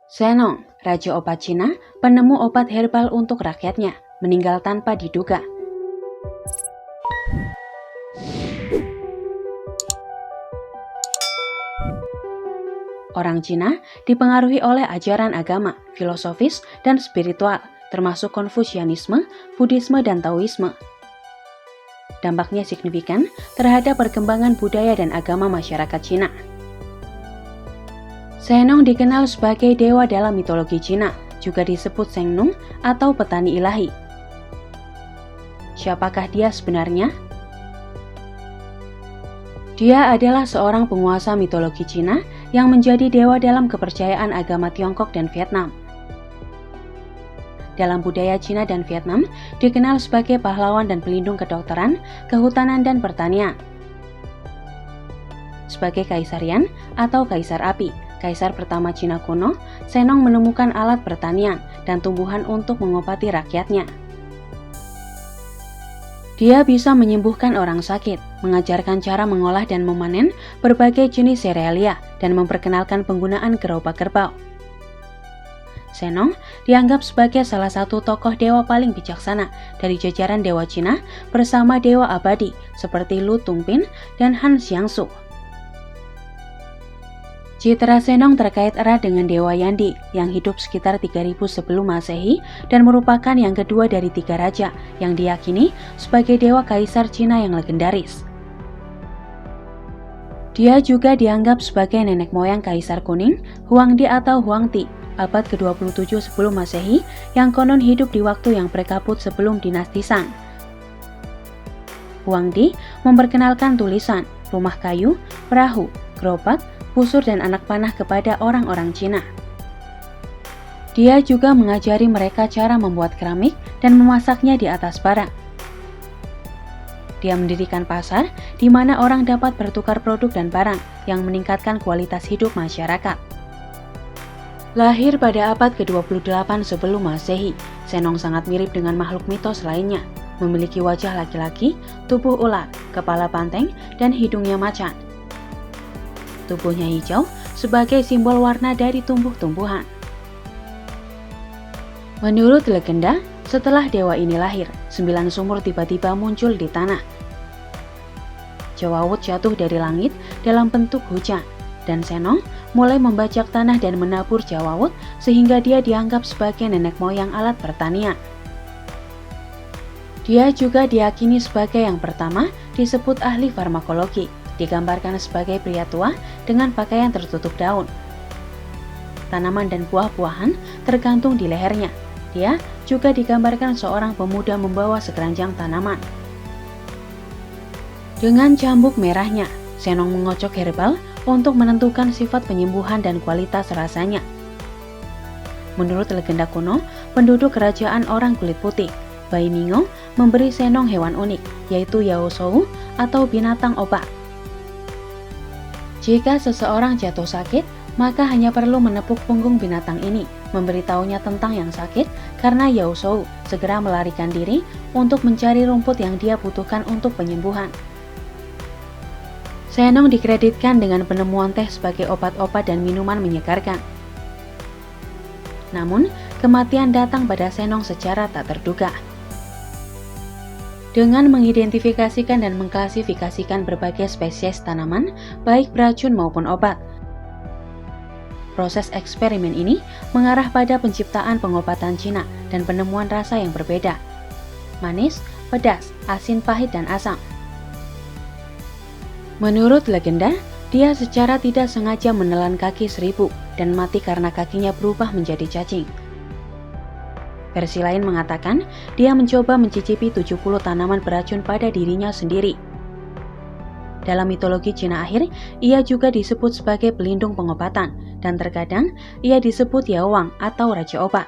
Zhenong, Raja Obat Cina, penemu obat herbal untuk rakyatnya, meninggal tanpa diduga. Orang Cina dipengaruhi oleh ajaran agama, filosofis, dan spiritual, termasuk Konfusianisme, Buddhisme, dan Taoisme. Dampaknya signifikan terhadap perkembangan budaya dan agama masyarakat Cina. Zhenong dikenal sebagai dewa dalam mitologi Cina, juga disebut Zhengnong atau petani ilahi. Siapakah dia sebenarnya? Dia adalah seorang penguasa mitologi Cina yang menjadi dewa dalam kepercayaan agama Tiongkok dan Vietnam. Dalam budaya Cina dan Vietnam, dikenal sebagai pahlawan dan pelindung kedokteran, kehutanan, dan pertanian. Sebagai Kaisar Yan atau Kaisar Api, Kaisar pertama Cina kuno, Zhenong menemukan alat pertanian dan tumbuhan untuk mengobati rakyatnya. Dia bisa menyembuhkan orang sakit, mengajarkan cara mengolah dan memanen berbagai jenis serealia, dan memperkenalkan penggunaan gerobak kerbau. Zhenong dianggap sebagai salah satu tokoh dewa paling bijaksana dari jajaran dewa Cina bersama dewa abadi seperti Lu Tungpin dan Han Xiangsu. Citra Zhenong terkait erat dengan Dewa Yandi yang hidup sekitar 3000 sebelum Masehi dan merupakan yang kedua dari 3 raja yang diyakini sebagai dewa kaisar Cina yang legendaris. Dia juga dianggap sebagai nenek moyang Kaisar Kuning, Huangdi atau Huangti, abad ke-27 sebelum Masehi yang konon hidup di waktu yang berkabut sebelum dinasti Shang. Huangdi memperkenalkan tulisan, rumah kayu, perahu, gerobak, busur, dan anak panah kepada orang-orang Cina. Dia juga mengajari mereka cara membuat keramik dan memasaknya di atas bara. Dia mendirikan pasar di mana orang dapat bertukar produk dan barang yang meningkatkan kualitas hidup masyarakat. Lahir pada abad ke-28 sebelum Masehi, Zhenong sangat mirip dengan makhluk mitos lainnya, memiliki wajah laki-laki, tubuh ular, kepala banteng, dan hidungnya macan. Tubuhnya hijau sebagai simbol warna dari tumbuh-tumbuhan. Menurut legenda, setelah dewa ini lahir, 9 sumur tiba-tiba muncul di tanah. Jawawut jatuh dari langit dalam bentuk hujan, dan Zhenong mulai membajak tanah dan menabur jawawut sehingga dia dianggap sebagai nenek moyang alat pertanian. Dia juga diyakini sebagai yang pertama disebut ahli farmakologi, digambarkan sebagai pria tua dengan pakaian tertutup daun. Tanaman dan buah-buahan tergantung di lehernya. Dia juga digambarkan seorang pemuda membawa sekeranjang tanaman. Dengan cambuk merahnya, Zhenong mengocok herbal untuk menentukan sifat penyembuhan dan kualitas rasanya. Menurut legenda kuno, penduduk kerajaan orang kulit putih, Bai Mingo, memberi Zhenong hewan unik, yaitu Yao Shou atau binatang obat. Jika seseorang jatuh sakit, maka hanya perlu menepuk punggung binatang ini, memberitahunya tentang yang sakit, karena Yao Shou segera melarikan diri untuk mencari rumput yang dia butuhkan untuk penyembuhan. Zhenong dikreditkan dengan penemuan teh sebagai obat-obat dan minuman menyegarkan. Namun, kematian datang pada Zhenong secara tak terduga. Dengan mengidentifikasikan dan mengklasifikasikan berbagai spesies tanaman, baik beracun maupun obat. Proses eksperimen ini mengarah pada penciptaan pengobatan Cina dan penemuan rasa yang berbeda: manis, pedas, asin, pahit, dan asam. Menurut legenda, dia secara tidak sengaja menelan kaki 1000 dan mati karena kakinya berubah menjadi cacing. Versi lain mengatakan, dia mencoba mencicipi 70 tanaman beracun pada dirinya sendiri. Dalam mitologi Cina akhir, ia juga disebut sebagai pelindung pengobatan, dan terkadang ia disebut Yao Wang atau Raja Obat.